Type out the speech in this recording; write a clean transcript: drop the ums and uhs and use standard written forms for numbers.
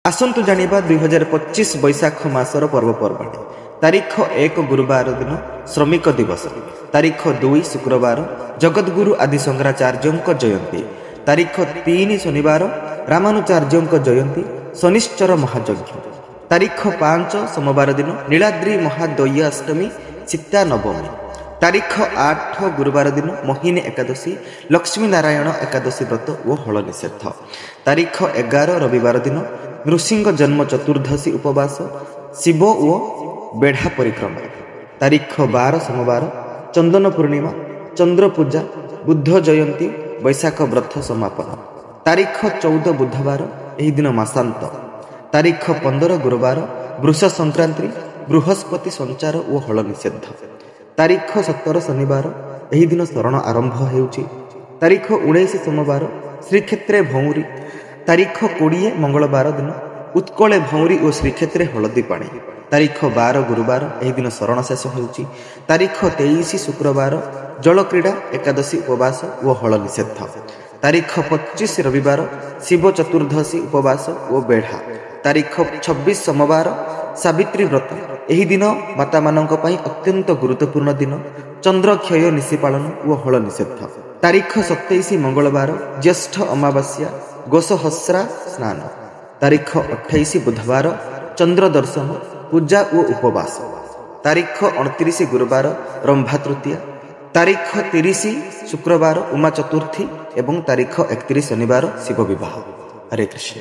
ଆସନ୍ତୁ ଜାଣିବା 2025 ବୈଶାଖ ମାସର ପର୍ବପର୍ବାଣି। ତାରିଖ 1 ଗୁରୁବାର ଦିନ ଶ୍ରମିକ ଦିବସ। ତାରିଖ 2 ଶୁକ୍ରବାର ଜଗଦ୍ଗୁରୁ ଆଦି ଶଙ୍କରାଚାର୍ଯ୍ୟଙ୍କ ଜୟନ୍ତୀ। ତାରିଖ 3 ଶନିବାର ରାମାନୁଚାର୍ଯ୍ୟଙ୍କ ଜୟନ୍ତୀ ଶନିଶ୍ଚର ମହାଯଜ୍ଞ। ତାରିଖ 5 ସୋମବାର ଦିନ ନୀଳାଦ୍ରି ମହାଦୟଷ୍ଟମୀ ସୀତା ନବମୀ। ତାରିଖ 8 ଗୁରୁବାର ଦିନ ମୋହିନୀ ଏକାଦଶୀ ଲକ୍ଷ୍ମୀ ନାରାୟଣ ଏକାଦଶୀ ବ୍ରତ ଓ ହଳ ନିଷେଧ। ତାରିଖ 11 ରବିବାର ଦିନ ନୃସିଂହ ଜନ୍ମ ଚତୁର୍ଦ୍ଦଶୀ ଉପବାସ ଶିବ ଓ ବେଢ଼ା ପରିକ୍ରମା। ତାରିଖ 12 ସୋମବାର ଚନ୍ଦନ ପୂର୍ଣ୍ଣିମା ଚନ୍ଦ୍ର ପୂଜା ବୁଦ୍ଧ ଜୟନ୍ତୀ ବୈଶାଖ ବ୍ରତ ସମାପନ। ତାରିଖ 14 ବୁଧବାର ଏହି ଦିନ ମାସାନ୍ତ। ତାରିଖ 15 ଗୁରୁବାର ବୃଷ ସଂକ୍ରାନ୍ତି ବୃହସ୍ପତି ସଞ୍ଚାର ଓ ହଳ ନିଷେଧ। ତାରିଖ 17 ଶନିବାର ଏହି ଦିନ ଶରଣ ଆରମ୍ଭ ହେଉଛି। ତାରିଖ 19 ସୋମବାର ଶ୍ରୀକ୍ଷେତ୍ରେ ଭଉଁରୀ। ତାରିଖ 20 ମଙ୍ଗଳବାର ଦିନ ଉତ୍କଳେ ଭଉଁରୀ ଓ ଶ୍ରୀକ୍ଷେତ୍ରେ ହଳଦୀ ପାଣି। ତାରିଖ 12 ଗୁରୁବାର ଏହି ଦିନ ଶରଣ ଶେଷ ହେଉଛି। ତାରିଖ 23 ଶୁକ୍ରବାର ଜଳକ୍ରୀଡ଼ା ଏକାଦଶୀ ଉପବାସ ଓ ହଳ ନିଷେଧ। ତାରିଖ 25 ରବିବାର ଶିବ ଚତୁର୍ଦ୍ଦଶୀ ଉପବାସ ଓ ବେଢ଼ା। ତାରିଖ 26 ସୋମବାର ସାବିତ୍ରୀ ବ୍ରତ। ଏହି ଦିନ ମାତାମାନଙ୍କ ପାଇଁ ଅତ୍ୟନ୍ତ ଗୁରୁତ୍ୱପୂର୍ଣ୍ଣ ଦିନ। ଚନ୍ଦ୍ରକ୍ଷୟ ନିଶି ପାଳନ ଓ ହଳ ନିଷେଧ। ତାରିଖ 27 ମଙ୍ଗଳବାର ଜ୍ୟେଷ୍ଠ ଅମାବାସ୍ୟା ଗୋସହସ୍ରା ସ୍ନାନ। ତାରିଖ 28 ବୁଧବାର ଚନ୍ଦ୍ର ଦର୍ଶନ ପୂଜା ଓ ଉପବାସ। ତାରିଖ 29 ଗୁରୁବାର ରମ୍ଭା ତୃତୀୟା। ତାରିଖ 30 ଶୁକ୍ରବାର ଉମା ଚତୁର୍ଥୀ ଏବଂ ତାରିଖ 31 ଶନିବାର ଶିବ ବିବାହ। ହରେ କୃଷ୍ଣ।